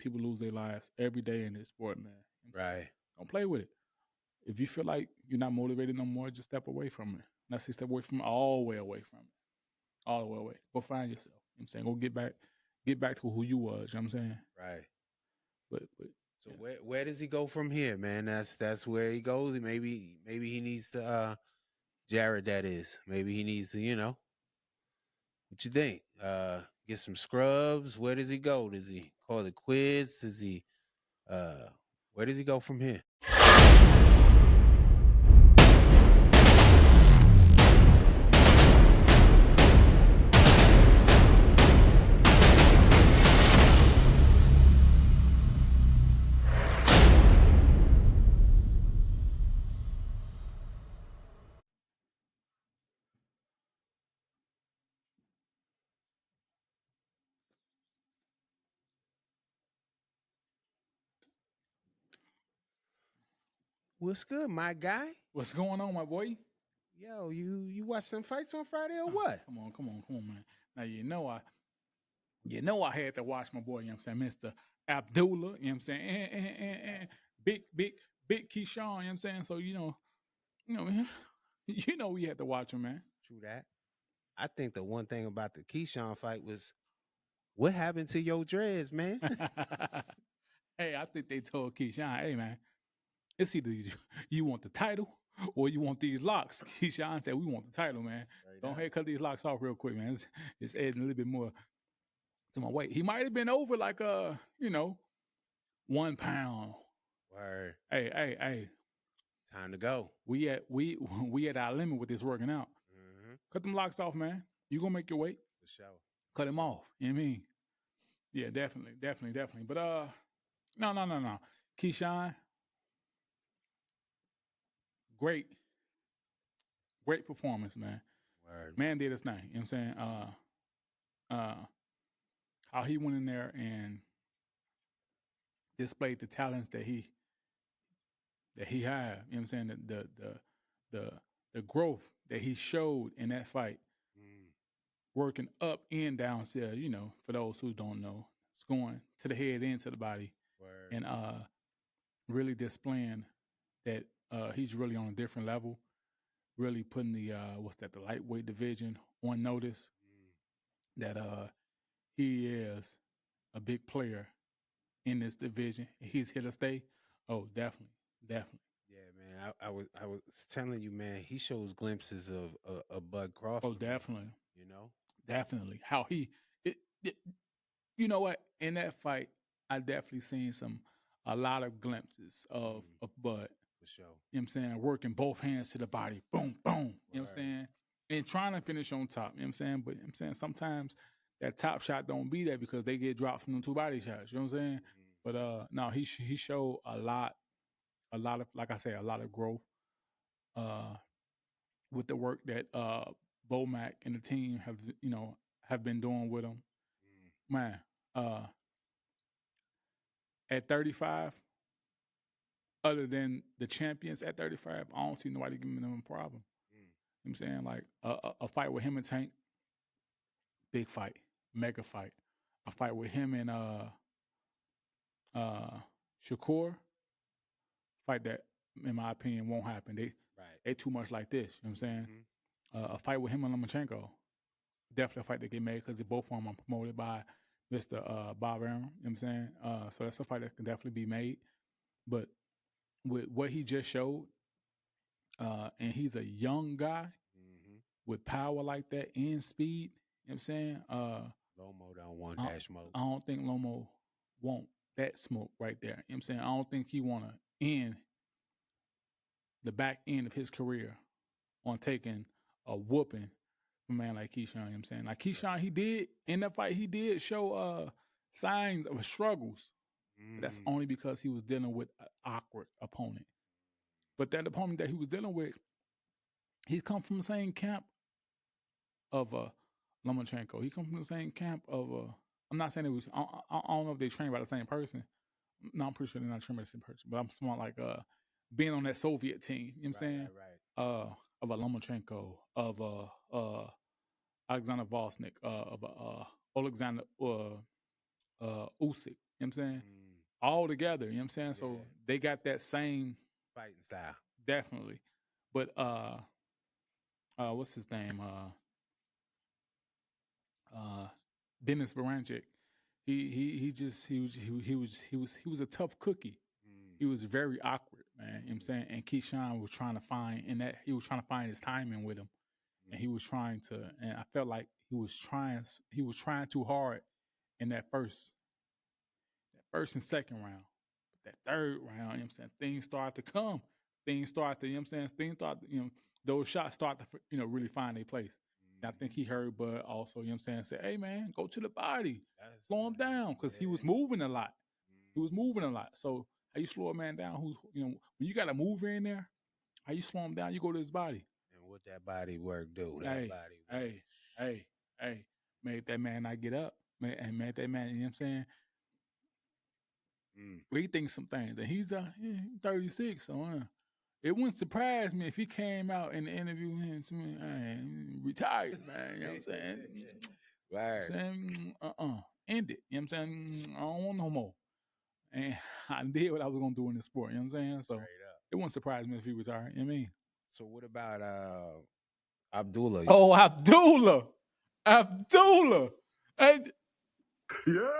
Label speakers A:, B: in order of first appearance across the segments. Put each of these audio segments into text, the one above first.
A: people lose their lives every day in this sport, man. You know what I'm saying?
B: Right.
A: Don't play with it. If you feel like you're not motivated no more, just step away from it. And I say step away from it, all the way away from it. All the way away. Go find yourself. You know what I'm saying? Go get back to who you was, you know what I'm saying?
B: Right.
A: But
B: So
A: yeah.
B: where does he go from here, man? That's where he goes. Maybe he needs to Jared, that is. Maybe he needs to, what you think? Get some scrubs. Where does he go? Does he call it quits? Does he uh where does he go from here? What's good, my guy?
A: What's going on, my boy?
B: Yo, you watch some fights on Friday or
A: Oh,
B: what?
A: come on, man. Now I had to watch my boy, you know what I'm saying, Mr. Abdullah, you know what I'm saying, and big Keyshawn, you know what I'm saying? So, you know, we had to watch him, man.
B: True that. I think the one thing about the Keyshawn fight was what happened to your dreads, man?
A: Hey, I think they told Keyshawn, hey man, it's either you want the title or you want these locks. Keyshawn said, we want the title, man.
B: Straight
A: Go
B: up.
A: ahead, cut these locks off real quick, man. It's adding a little bit more to my weight. He might have been over like 1 pound.
B: Word.
A: Hey.
B: Time to go.
A: We at we we at our limit with this working out.
B: Mm-hmm.
A: Cut them locks off, man. You gonna make your weight.
B: For sure.
A: Cut him off. You know what I mean? Yeah, definitely. But no. Keyshawn, great, great performance, man.
B: Word.
A: Man did his thing. You know what I'm saying? Uh how he went in there and displayed the talents that he had. You know what I'm saying? The the growth that he showed in that fight,
B: Mm.
A: working up and downstairs, for those who don't know, it's going to the head and to the body.
B: Word.
A: And really displaying that he's really on a different level, really putting the lightweight division on notice
B: Mm.
A: that he is a big player in this division. He's here to stay. Oh, definitely.
B: Yeah, man. I was telling you, man. He shows glimpses of Bud
A: Oh,
B: Crawford, man.
A: definitely,
B: You know.
A: definitely. How it you know what? In that fight, I definitely seen a lot of glimpses of
B: Mm.
A: Bud.
B: For sure.
A: You know what I'm saying? Working both hands to the body. Boom, boom. You know what I'm
B: Word.
A: saying? And trying to finish on top. You know what I'm saying? But I'm saying sometimes that top shot don't be there because they get dropped from the two body shots. You know what I'm saying?
B: Mm.
A: But no, he showed a lot of, like I say, a lot of growth uh with the work that Bomac and the team have been doing with him.
B: Mm.
A: Man, uh at 35, other than the champions at 35, I don't see nobody giving them a problem.
B: Mm.
A: You know what I'm saying? Like a fight with him and Tank, big fight, mega fight. A fight with him and uh Shakur, fight that in my opinion won't happen.
B: Right.
A: They too much like this. You know what I'm saying?
B: Mm-hmm.
A: A fight with him and Lomachenko, definitely a fight that get made because both of them are promoted by Mr. Bob Arum. You know what I'm saying? So that's a fight that can definitely be made. But with what he just showed, and he's a young guy
B: Mm-hmm.
A: with power like that and speed. You know what I'm saying?
B: Lomo down one
A: I,
B: dash mode.
A: I don't think Lomo want that smoke right there. You know what I'm saying? I don't think he want to end the back end of his career on taking a whooping from a man like Keyshawn. You know what I'm saying? Like Keyshawn, he did, in that fight, he did show signs of struggles. But that's
B: Mm.
A: only because he was dealing with an awkward opponent. But that opponent that he was dealing with, he's come from the same camp of Lomachenko. He comes from the same camp of I'm not saying it was. I don't know if they trained by the same person. No, I'm pretty sure they're not trained by the same person. But I'm smart like being on that Soviet team. You know what I'm
B: Right.
A: saying?
B: Right. Right.
A: Of a Lomachenko, of Alexander Vosnik, of Alexander Usyk. You know what I'm saying? All together, you know what I'm saying? So
B: Yeah.
A: they got that same
B: Fighting style.
A: definitely. But what's his name? Dennis Barancic. He was a tough cookie. He was very awkward, man. You know what I'm saying? And Keyshawn was trying to find he was trying to find his timing with him. And he was trying to, and I felt like he was trying too hard in that first and second round. But that third round, you know what I'm saying, things start to come. Things start to, you know what I'm saying, those shots start to, really find their place. And I think he heard Bud also, you know what I'm saying, say, hey man, go to the body. Slow him down. Because he was moving a lot. He was moving a lot. So how you slow a man down who's, when you got a mover in there, how you slow him down, you go to his body.
B: And what that body work do?
A: Hey, made that man not get up. Made that man, you know what I'm saying? We think some things. And he's 36, so it wouldn't surprise me if he came out in the interview and retired, man. You know what I'm saying?
B: Right.
A: End it. You know what I'm saying? I don't want no more. And I did what I was gonna do in the sport. You know what I'm saying? So it wouldn't surprise me if he retired. You know what I mean?
B: So what about Abdullah?
A: Oh, Abdullah. Hey.
C: Yeah.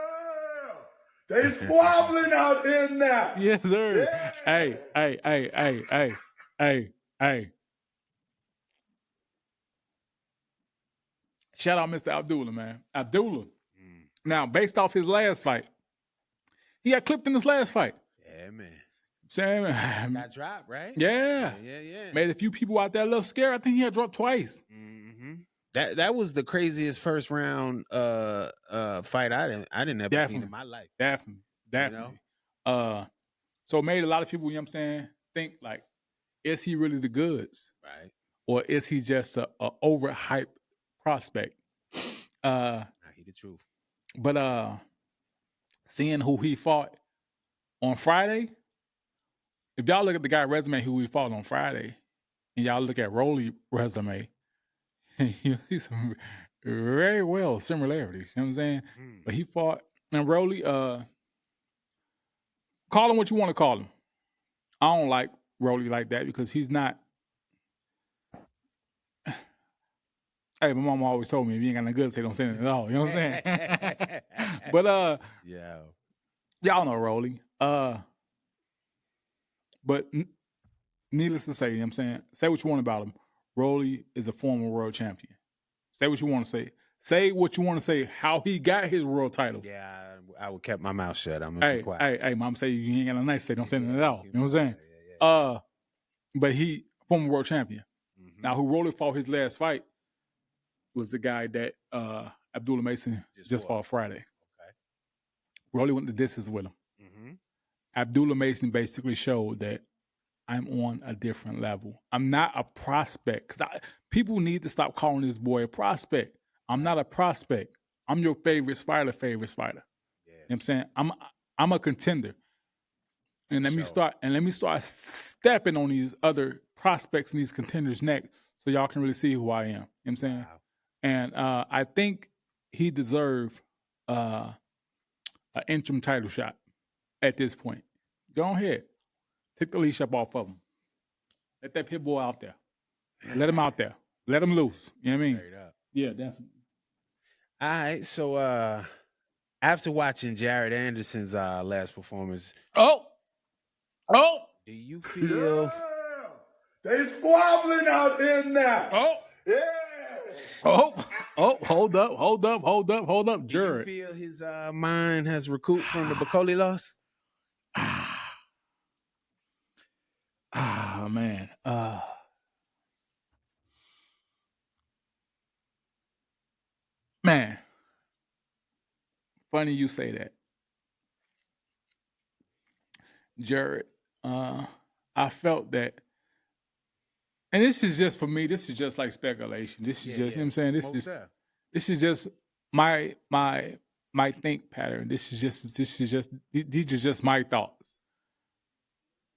C: They squabbling out in there.
A: Yes, sir.
C: Yeah.
A: Hey. Shout out Mr. Abdullah, man. Abdullah. Now, based off his last fight, he got clipped in his last fight.
B: Yeah, man.
A: Sam
B: got dropped, right?
A: Yeah. Made a few people out there a little scared. I think he had dropped twice.
B: That was the craziest first round fight I didn't ever see in my life.
A: Definitely. You know? So it made a lot of people, you know what I'm saying, think like, is he really the goods?
B: Right.
A: Or is he just a overhyped prospect?
B: He the truth.
A: But seeing who he fought on Friday, if y'all look at the guy resume who he fought on Friday, and y'all look at Rolly resume, you see some very well similarities. You know what I'm saying? But he fought, and Rolly, call him what you want to call him. I don't like Rolly like that because he's not. Hey, my mama always told me if you ain't got no good, say don't say nothing at all. You know what I'm saying? But
B: yeah,
A: y'all know Rolly. But needless to say, you know what I'm saying? Say what you want about him. Rolly is a former world champion. Say what you want to say. Say what you want to say, how he got his world title.
B: Yeah, I would kept my mouth shut. I'm gonna be quiet.
A: Hey, mom say you ain't got no nice say, don't say nothing at all. You know what I'm saying? But he former world champion. Now who Rolly fought his last fight was the guy that Abdullah Mason just fought Friday. Okay. Rolly went to distance with him. Abdullah Mason basically showed that I'm on a different level. I'm not a prospect. People need to stop calling this boy a prospect. I'm not a prospect. I'm your favorite fighter. Yes. You know what I'm saying? I'm a contender. And let me start stepping on these other prospects and these contenders' neck so y'all can really see who I am. You know what I'm saying? Wow. And I think he deserved an interim title shot at this point. Go ahead. Take the leash up off of him. Let that pit bull out there. Let him out there. Let him loose. You know what I mean? Yeah, definitely.
B: All right. So after watching Jared Anderson's last performance.
A: Oh.
B: Do you feel...
C: Yeah. They squabbling out in there.
A: Oh.
C: Yeah.
A: Hold up, Jared.
B: Do you feel his mind has recouped from the Bakoli loss?
A: Man. Man. Funny you say that. Jared, I felt that, and this is just for me, this is just like speculation. This is just, you know what I'm saying? This is just my think pattern. These are just my thoughts.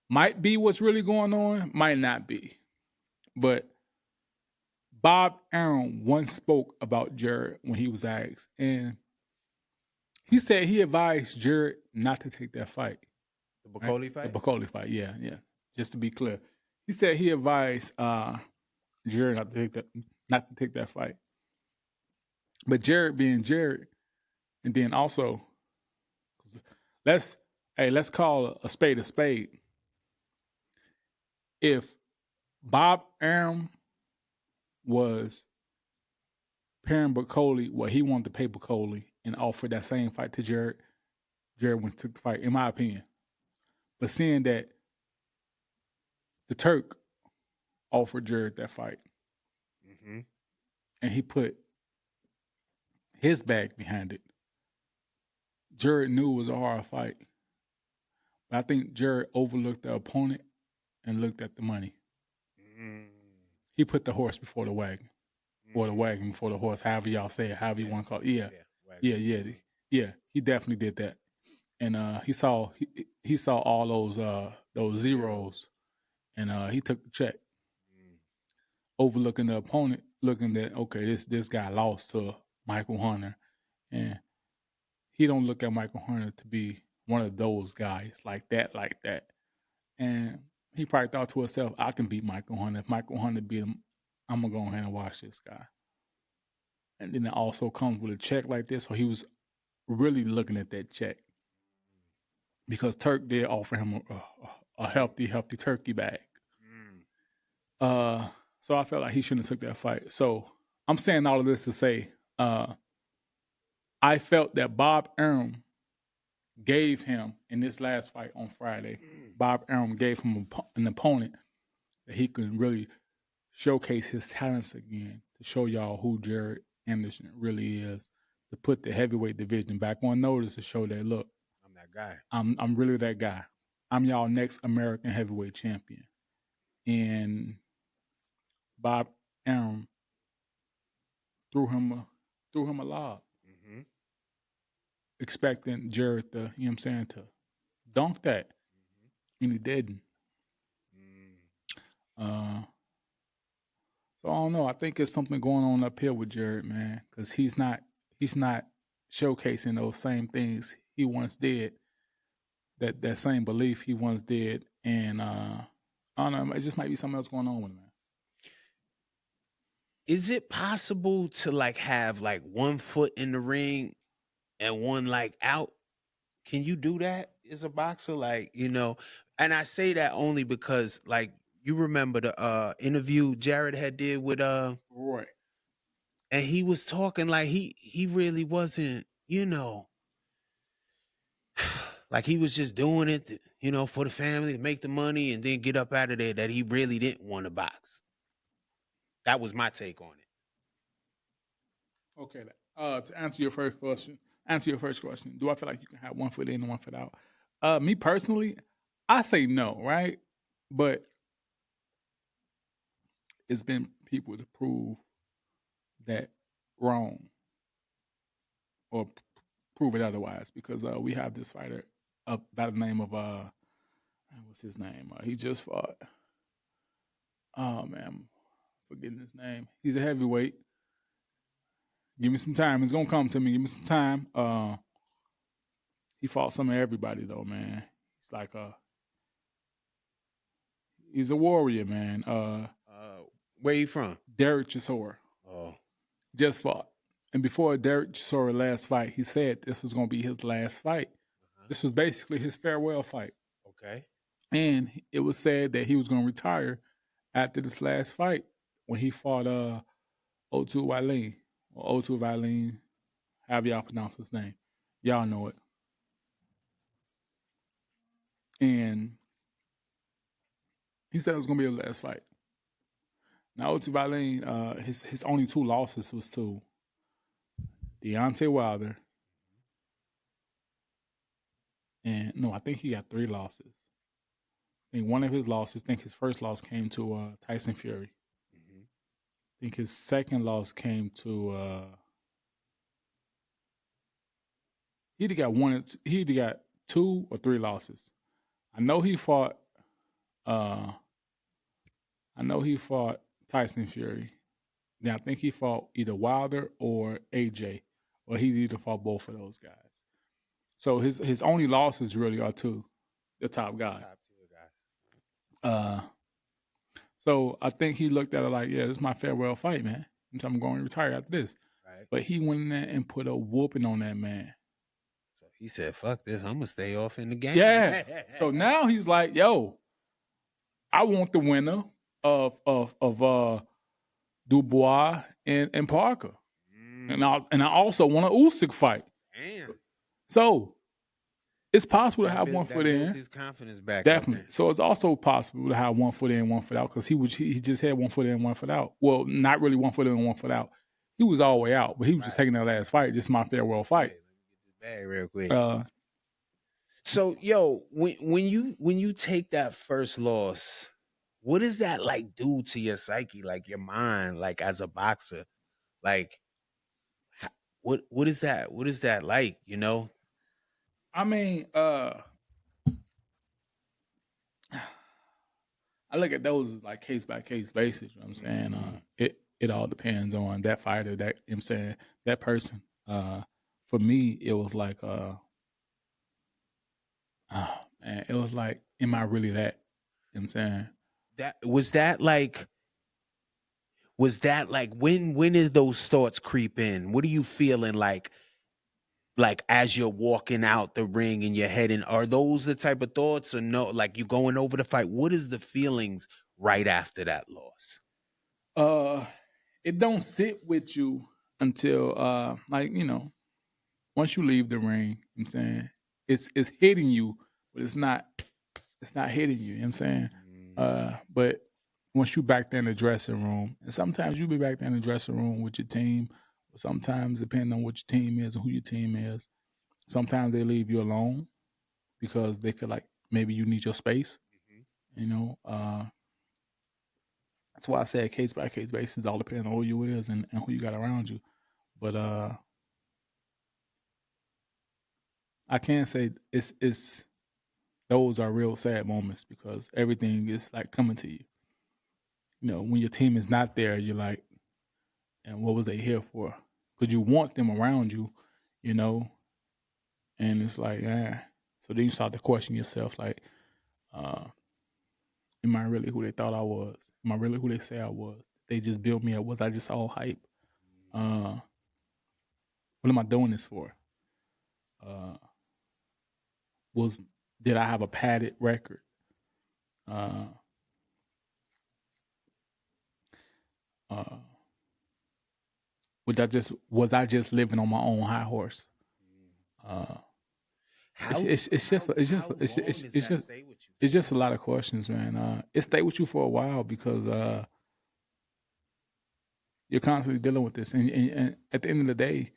A: Might be what's really going on, might not be. But Bob Arum once spoke about Jared when he was asked, and He said he advised Jared not to take that fight.
B: The Bacoli
A: The
B: fight?
A: Bacoli fight, yeah. Just to be clear. He said he advised Jared not to take that fight. But Jared being Jared, and then also let's call a spade a spade. If Bob Arum was paying Bacoli what he wanted to pay Bacoli and offered that same fight to Jared went and took the fight, in my opinion. But seeing that the Turk offered Jared that fight, and he put his back behind it, Jared knew it was a hard fight. But I think Jared overlooked the opponent and looked at the money. He put the horse before the wagon. Or the wagon before the horse, however y'all say it, however you want to call it. Yeah. He definitely did that. And he saw all those zeros, and he took the check, overlooking the opponent, looking at, okay, this guy lost to Michael Hunter, and he don't look at Michael Hunter to be one of those guys like that. And he probably thought to himself, I can beat Michael Hunter. If Michael Hunter beat him, I'm gonna go ahead and watch this guy. And then it also comes with a check like this, so he was really looking at that check. Because Turk did offer him a healthy turkey bag. So I felt like he shouldn't have took that fight. So I'm saying all of this to say, I felt that Bob Arum gave him, in this last fight on Friday, Bob Arum gave him an opponent that he could really showcase his talents again, to show y'all who Jared Anderson really is, to put the heavyweight division back on notice, to show that, look,
B: that guy.
A: I'm really that guy. I'm y'all next American heavyweight champion. And Bob Arum threw him a lob, expecting Jared to, you know what I'm saying, to dunk that, and he didn't. So I don't know. I think there's something going on up here with Jared, man, because he's not showcasing those same things he once did. That same belief he once did, and I don't know. It just might be something else going on with him, man.
B: Is it possible to like have like one foot in the ring and one like out? Can you do that as a boxer? Like, you know, and I say that only because like you remember the interview Jared had did with
A: Roy,
B: and he was talking like he really wasn't, you know, like he was just doing it, to, you know, for the family, to make the money and then get up out of there, that he really didn't want to box. That was my take on it.
A: Okay. To answer your first question, do I feel like you can have one foot in and one foot out? Me personally, I say no, right? But it's been people to prove that wrong or prove it otherwise, because we have this fighter by the name of what's his name? He just fought. Oh man, I'm forgetting his name. He's a heavyweight. Give me some time. It's gonna come to me. Give me some time. He fought some of everybody though, man. He's like he's a warrior, man.
B: Where you from?
A: Derek Chisora.
B: Oh,
A: just fought. And before Derek Chisora's last fight, he said this was going to be his last fight. This was basically his farewell fight.
B: okay.
A: And it was said that he was going to retire after this last fight when he fought Otu Waileen, or Otu Waileen, however y'all pronounce his name. Y'all know it. And he said it was going to be his last fight. Now, Otu Waileen, his only two losses was to Deontay Wilder. And no, I think he got 3 losses. I think one of his losses, I think his first loss came to Tyson Fury. I think his second loss came to he either got 2 or 3 losses. I know he fought Tyson Fury. Then I think he fought either Wilder or AJ, or he either fought both of those guys. So his only losses really are to the top guy.
B: Top tier guys.
A: So I think he looked at it like, yeah, this is my farewell fight, man. I'm going to retire after this.
B: Right.
A: But he went in there and put a whooping on that man.
B: So he said, "Fuck this! I'm gonna stay off in the game."
A: Yeah. So now he's like, yo, I want the winner of Dubois and Parker, and I also want an Usyk fight.
B: Damn.
A: So it's possible to
B: That
A: have
B: built-
A: one
B: that
A: foot
B: built
A: in.
B: his confidence back.
A: Definitely. So it's also possible to have 1 foot in, 1 foot out, because he just had 1 foot in, 1 foot out. Well, not really 1 foot in, 1 foot out. He was all the way out, but he was just taking that last fight, just my farewell fight.
B: Let me get this bag real quick. So, yo, when you take that first loss, what does that like do to your psyche, like your mind, like as a boxer? Like, what is that? What is that like? You know?
A: I mean, I look at those as like case by case basis. You know what I'm saying? It all depends on that fighter, that, you know what I'm saying, that person. For me, it was like, oh man, it was like, am I really that? You know what I'm saying?
B: Was that like when is those thoughts creep in? What are you feeling like as you're walking out the ring and you're heading? Are those the type of thoughts, or no, like you going over the fight? What is the feelings right after that loss?
A: It don't sit with you until like, you know, once you leave the ring, you know what I'm saying, it's hitting you, but it's not hitting you, you know what I'm saying? But once you back there in the dressing room, and sometimes you be back there in the dressing room with your team, or sometimes depending on what your team is and who your team is, sometimes they leave you alone because they feel like maybe you need your space. You know, that's why I said case by case basis, all depends on who you is and who you got around you. But I can't say it's those are real sad moments, because everything is like coming to you. You know, when your team is not there, you're like, and what was they here for? Because you want them around you, you know, and it's like, So then you start to question yourself, like, am I really who they thought I was? Am I really who they say I was? They just built me up. Was I just all hype? What am I doing this for? Did I have a padded record? Was I just living on my own high horse? It's just a lot of questions, man. It stayed with you for a while because you're constantly dealing with this, and at the end of the day,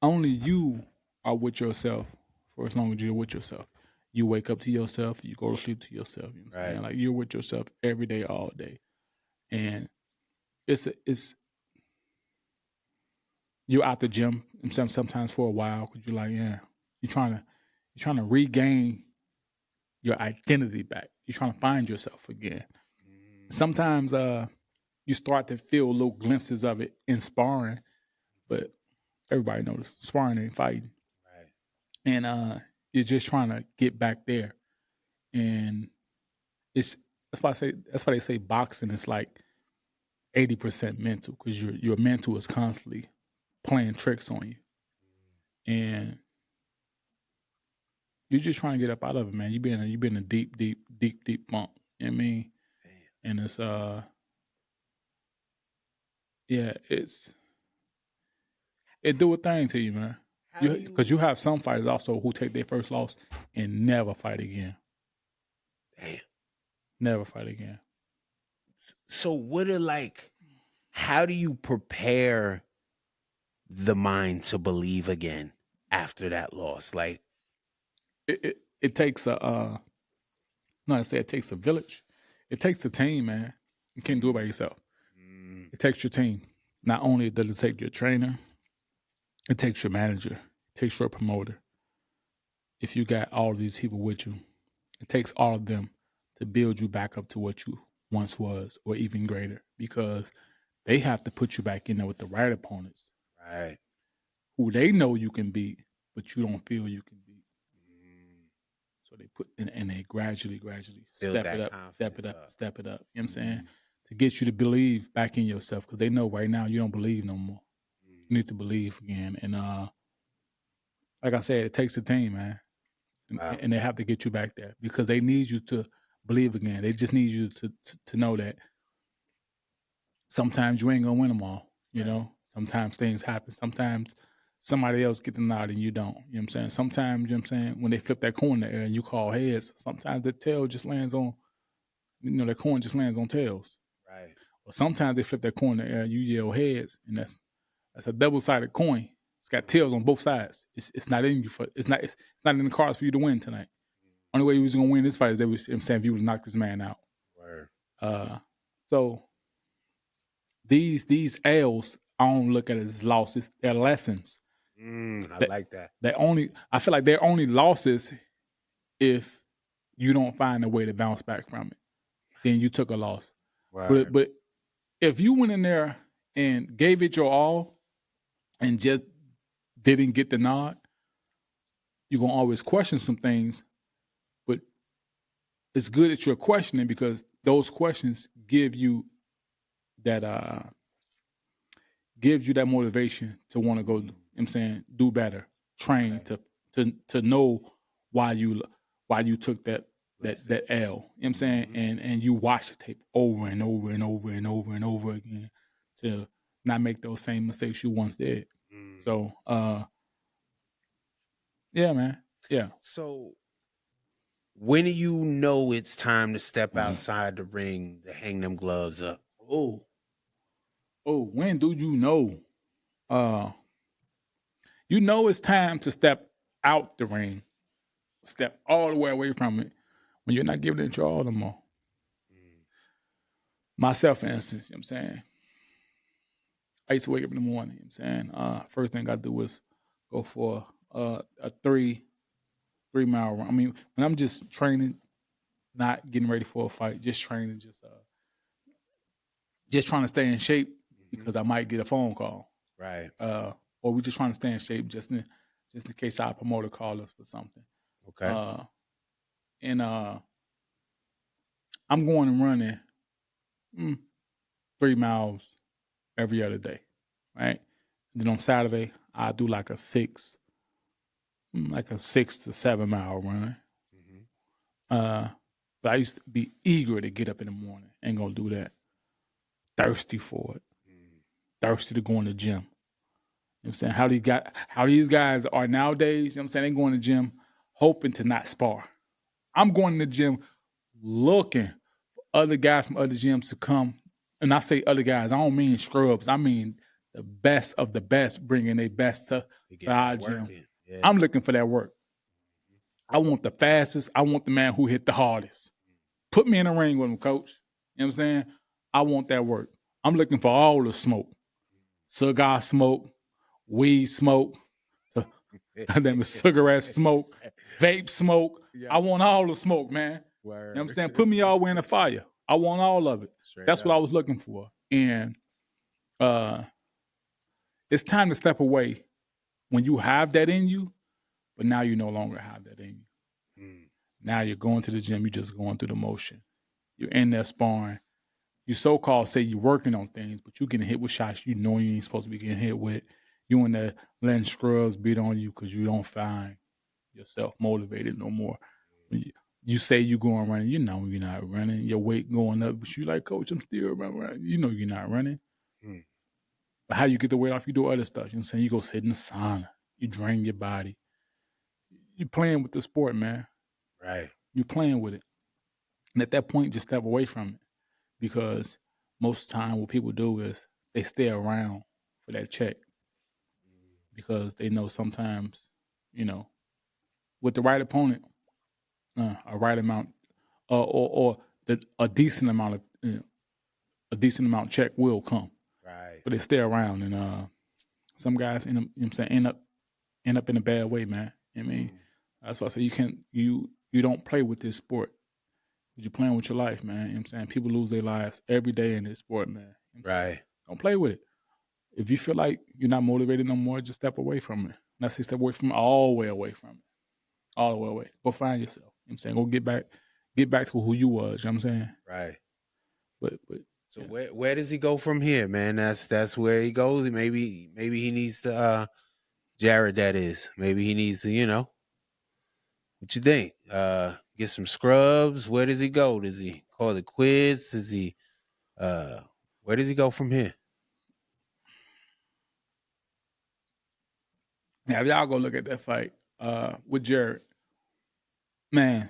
A: only you are with yourself for as long as you're with yourself. You wake up to yourself, you go to sleep to yourself. You know what I'm saying? Like, you're with yourself every day, all day, and it's you're out the gym sometimes for a while because you're like, you're trying to regain your identity back. You're trying to find yourself again. Sometimes you start to feel little glimpses of it in sparring, but everybody knows sparring ain't fighting.
B: Right.
A: And you're just trying to get back there. And that's why they say boxing is like 80% mental, because your mental is constantly playing tricks on you. And you're just trying to get up out of it, man. You've been in a deep funk. You know what I mean? And it's it do a thing to you, man. Because you have some fighters also who take their first loss and never fight again.
B: Damn.
A: Never fight again.
B: So how do you prepare the mind to believe again after that loss? Like,
A: it takes a not to say it takes a village. It takes a team, man. You can't do it by yourself. It takes your team. Not only does it take your trainer, it takes your manager, it takes your promoter. If you got all of these people with you, it takes all of them to build you back up to what you once was, or even greater, because they have to put you back in there with the right opponents,
B: right,
A: who they know you can beat, but you don't feel you can beat. So they put and they gradually
B: Build
A: step
B: that
A: it up, step it
B: confidence
A: up,
B: up.
A: step it up. You know what I'm saying? To get you to believe back in yourself, because they know right now you don't believe no more. You need to believe again. And like I said, it takes a team, man.
B: Wow.
A: And they have to get you back there because they need you to believe again. They just need you to know that sometimes you ain't gonna win them all. You
B: Right.
A: know, sometimes things happen. Sometimes somebody else get the nod and you don't. You know what I'm saying? Sometimes, you know what I'm saying, when they flip that coin in the air and you call heads, sometimes the tail just lands on, that coin just lands on tails.
B: Right.
A: Or sometimes they flip that coin in the air and you yell heads, and that's a double-sided coin. It's got tails on both sides. It's not in you for it's not in the cards for you to win tonight. Only way you was gonna win this fight is if you would knock this man out.
B: Word.
A: So these L's, I don't look at it as losses. They're lessons.
B: I
A: That-
B: like that.
A: I feel like they're only losses if you don't find a way to bounce back from it. Then you took a loss.
B: Word.
A: But if you went in there and gave it your all and just didn't get the nod, you're gonna always question some things. But it's good that you're questioning because those questions give you that motivation to want to go, you know what I'm saying, do better, train to know why you took that L. You know what I'm saying? And you watch the tape over and over and over and over and over again to not make those same mistakes you once did. So yeah, man. Yeah.
B: So when do you know it's time to step outside the ring to hang them gloves up?
A: Oh, when do you know? You know it's time to step out the ring, step all the way away from it when you're not giving it your all no more. Myself, for instance, you know what I'm saying? I used to wake up in the morning, you know what I'm saying? First thing I do is go for a 3-mile run. I mean, when I'm just training, not getting ready for a fight, just training, just trying to stay in shape because I might get a phone call.
B: Right.
A: Or we just trying to stay in shape just in case our promoter call us for something.
B: Okay.
A: And I'm going and running 3 miles every other day, right? And then on Saturday, I do like a 6 to 7 mile run. But I used to be eager to get up in the morning. Ain't gonna do that. Thirsty for it. Thirsty to go in the gym. You know what I'm saying? How these guys are nowadays, you know what I'm saying? They go in the gym hoping to not spar. I'm going in the gym looking for other guys from other gyms to come. And I say other guys, I don't mean scrubs. I mean the best of the best bringing their best to our gym.
B: Yeah.
A: I'm looking for that work. I want the fastest. I want the man who hit the hardest. Put me in the ring with him, coach. You know what I'm saying? I want that work. I'm looking for all the smoke. Cigar smoke, weed smoke, cigarette smoke, vape smoke.
B: Yeah.
A: I want all the smoke, man.
B: Word.
A: You know what I'm saying? Put me all the way in the fire. I want all of it. That's what I was looking for. And it's time to step away when you have that in you, but now you no longer have that in you. Now you're going to the gym, you're just going through the motion. You're in there sparring. You so-called say you're working on things, but you're getting hit with shots you know you ain't supposed to be getting hit with. You in there letting scrubs beat on you because you don't find yourself motivated no more. You say you're going running, you know you're not running. Your weight going up, but you like, coach, I'm still running. You know you're not running. But how you get the weight off, you do other stuff. You know what I'm saying? You go sit in the sauna. You drain your body. You're playing with the sport, man.
B: Right.
A: You're playing with it. And at that point, just step away from it. Because most of the time what people do is they stay around for that check. Because they know sometimes, with the right opponent, a right amount or a decent amount of check will come.
B: Right.
A: But they stay around, and some guys end up in a bad way, man. I mean, that's why I say you don't play with this sport. You're playing with your life, man. You know what I'm saying? People lose their lives every day in this sport, man.
B: Right.
A: Don't play with it. If you feel like you're not motivated no more, just step away from it. And I say step away from it, all the way away from it. All the way away. Go find yourself. You know what I'm saying? Go get back to who you was, you know what I'm saying?
B: Right.
A: But
B: So
A: yeah.
B: where does he go from here, man? That's where he goes. Maybe he needs to Jared, that is. Maybe he needs to, what you think? Get some scrubs. Where does he go? Does he call it quits? Does he where does he go from here?
A: Now if y'all go look at that fight with Jared, man.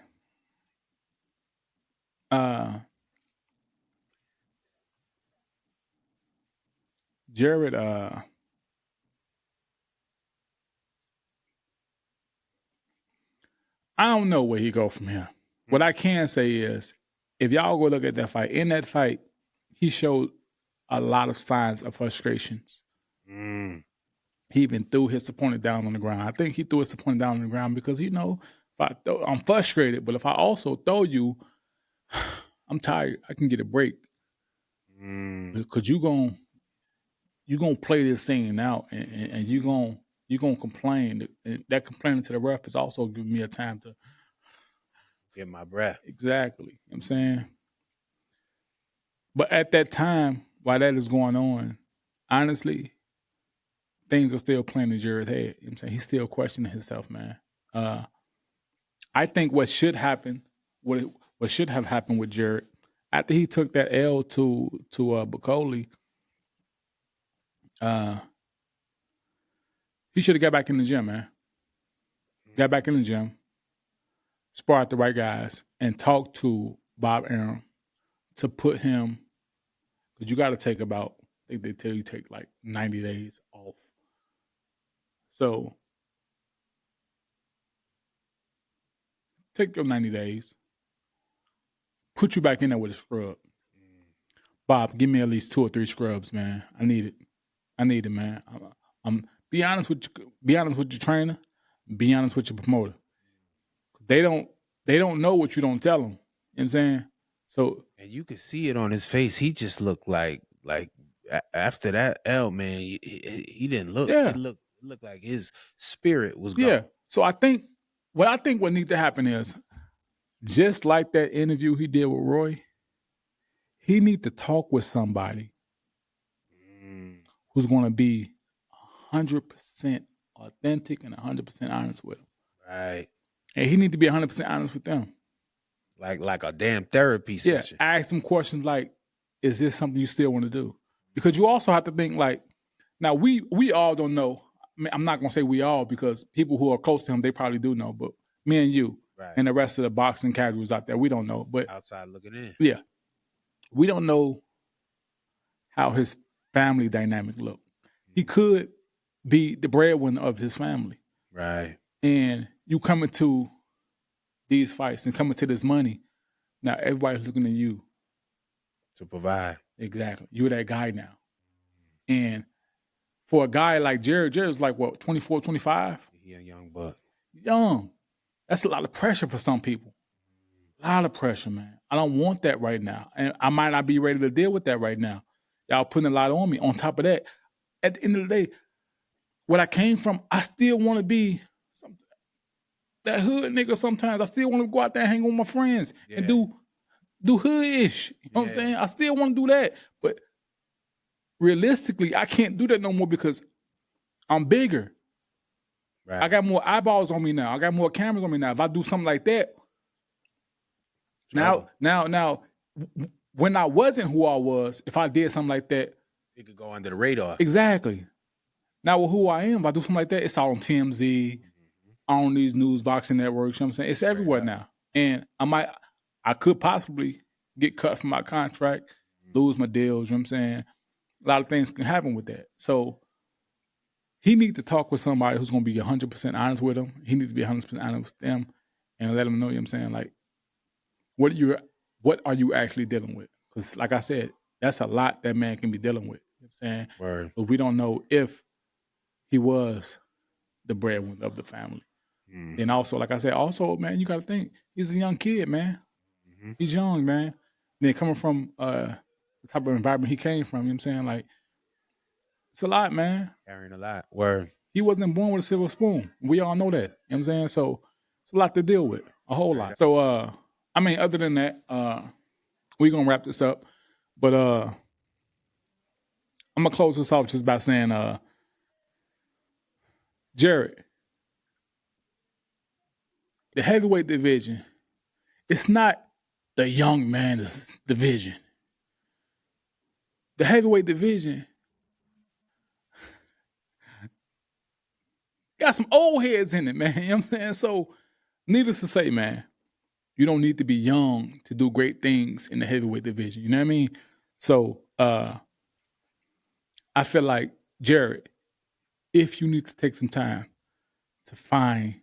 A: Jared, I don't know where he go from here. What I can say is, if y'all go look at that fight, in that fight, he showed a lot of signs of frustrations.
B: Mm.
A: He even threw his opponent down on the ground. I think he threw his opponent down on the ground because, I'm frustrated, but if I also throw you, I'm tired. I can get a break. Because you gonna play this thing out, and you gonna complain. And that complaining to the ref is also giving me a time to
B: get my breath.
A: Exactly. You know what I'm saying? But at that time, while that is going on, honestly, things are still playing in Jared's head. You know what I'm saying? He's still questioning himself, man. I think what should happen, what should have happened with Jared, after he took that L to Bacoli, he should have got back in the gym, man. Got back in the gym, sparred the right guys, and talked to Bob Arum to put him, because you got to take about, I think they tell you take like 90 days off. So take your 90 days, put you back in there with a scrub. Bob, give me at least 2 or 3 scrubs, man. I need it, man. I'm be honest with you, be honest with your trainer, be honest with your promoter. They don't know what you don't tell them. You know what I'm saying? So,
B: and you could see it on his face. He just looked like after that L, man, he didn't look.
A: Yeah.
B: It looked like his spirit was gone.
A: Yeah. So I think what needs to happen is, just like that interview he did with Roy, he need to talk with somebody who's going to be 100% authentic and 100% honest with him.
B: Right.
A: And he need to be 100% honest with them.
B: Like a damn therapy session.
A: Yeah. Ask them questions like, is this something you still want to do? Because you also have to think like, now we all don't know. I mean, I'm not going to say we all, because people who are close to him, they probably do know. But me and you and the rest of the boxing casuals out there, we don't know. But
B: outside looking in.
A: Yeah. We don't know how his family dynamic looked. He could be the breadwinner of his family.
B: Right.
A: And you coming to these fights and coming to this money, now everybody's looking at you
B: to provide.
A: Exactly. You're that guy now. And for a guy like Jared's like, what, 24, 25?
B: He a young buck.
A: Young. That's a lot of pressure for some people. A lot of pressure, man. I don't want that right now. And I might not be ready to deal with that right now. Y'all putting a lot on me. On top of that, at the end of the day, where I came from, I still want to be that hood nigga sometimes. I still want to go out there and hang with my friends and do hood-ish. You know what I'm saying? I still want to do that. But realistically, I can't do that no more because I'm bigger. Right. I got more eyeballs on me now. I got more cameras on me now. If I do something like that, now, when I wasn't who I was, if I did something like that,
B: it could go under the radar.
A: Exactly. Now with who I am, if I do something like that, it's all on TMZ, on these news boxing networks. You know what I'm saying? It's everywhere now. And I could possibly get cut from my contract, lose my deals. You know what I'm saying? A lot of things can happen with that. So he needs to talk with somebody who's going to be 100% honest with him. He needs to be 100% honest with them and let them know, you know what I'm saying? Like, what are you actually dealing with? Because like I said, that's a lot that man can be dealing with. You know what I'm saying?
B: Word.
A: But we don't know if he was the breadwinner of the family. Mm-hmm. And also, like I said, man, you got to think, he's a young kid, man. Mm-hmm. He's young, man. Then coming from the type of environment he came from, you know what I'm saying? Like, it's a lot, man.
B: Carrying a lot. Word.
A: He wasn't born with a silver spoon. We all know that. You know what I'm saying? So it's a lot to deal with. A whole lot. So I mean, other than that, we're gonna wrap this up. But I'm gonna close this off just by saying, Jared, the heavyweight division, it's not the young man's division. The heavyweight division got some old heads in it, man. You know what I'm saying? So, needless to say, man, you don't need to be young to do great things in the heavyweight division. You know what I mean? So, I feel like, Jared, if you need to take some time to find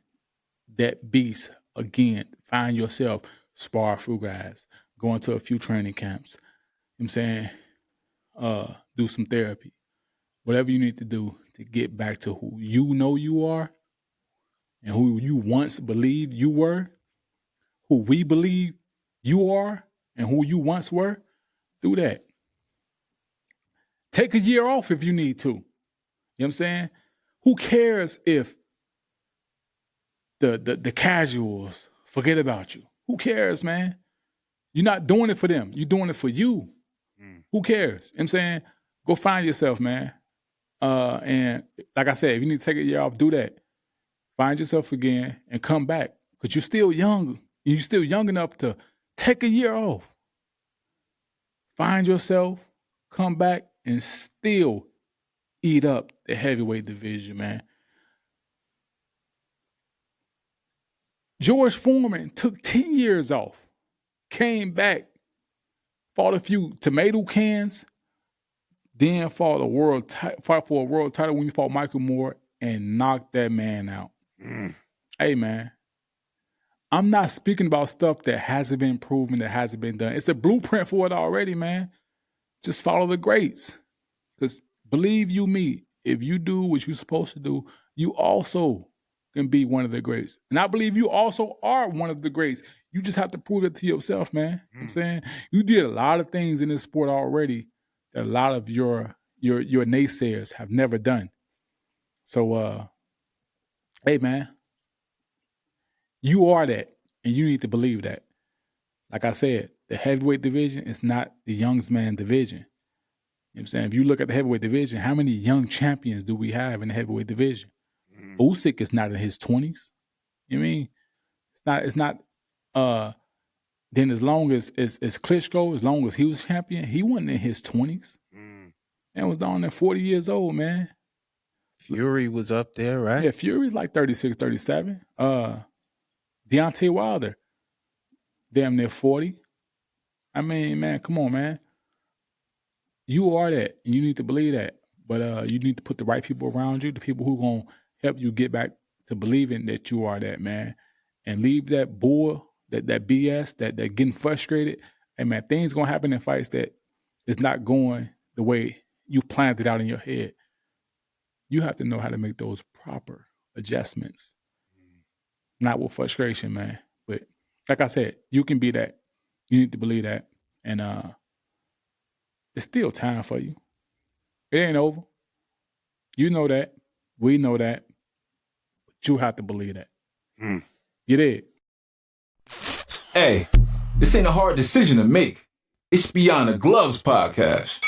A: that beast again, find yourself, spar through guys, go into a few training camps, you know what I'm saying? Do some therapy, whatever you need to do to get back to who you know you are and who you once believed you were, who we believe you are and who you once were. Do that. Take a year off if you need to. You know what I'm saying? Who cares if the casuals forget about you? Who cares, man? You're not doing it for them. You're doing it for you. Who cares? You know what I'm saying? Go find yourself, man. And like I said, if you need to take a year off, do that. Find yourself again and come back. Because you're still young. You're still young enough to take a year off. Find yourself, come back, and still eat up the heavyweight division, man. George Foreman took 10 years off, came back, fought a few tomato cans, then fought for a world title when he fought Michael Moore and knocked that man out. Hey, man, I'm not speaking about stuff that hasn't been proven, that hasn't been done. It's a blueprint for it already, man. Just follow the greats. Because believe you me, if you do what you're supposed to do, you also can be one of the greats. And I believe you also are one of the greats. You just have to prove it to yourself, man. You know what I'm saying? You did a lot of things in this sport already that a lot of your naysayers have never done. So, hey, man, you are that, and you need to believe that. Like I said, the heavyweight division is not the young man division. You know what I'm saying? If you look at the heavyweight division, how many young champions do we have in the heavyweight division? Usyk is not in his 20s. You know what I mean? It's not then as long as Klitschko, as long as he was champion, he wasn't in his 20s. Man was down there 40 years old, man.
B: Fury was up there, right?
A: Yeah, Fury's like 36, 37. Deontay Wilder, damn near 40. I mean, man, come on, man. You are that, and you need to believe that. But you need to put the right people around you, the people who going to help you get back to believing that you are that, man. And leave that bull, that BS, that getting frustrated. And, man, things going to happen in fights that is not going the way you planned it out in your head. You have to know how to make those proper adjustments. Not with frustration, man. But like I said, you can be that. You need to believe that. And it's still time for you. It ain't over. You know that. We know that. But you have to believe that. You did.
D: Hey, this ain't a hard decision to make. It's Beyond the Gloves podcast.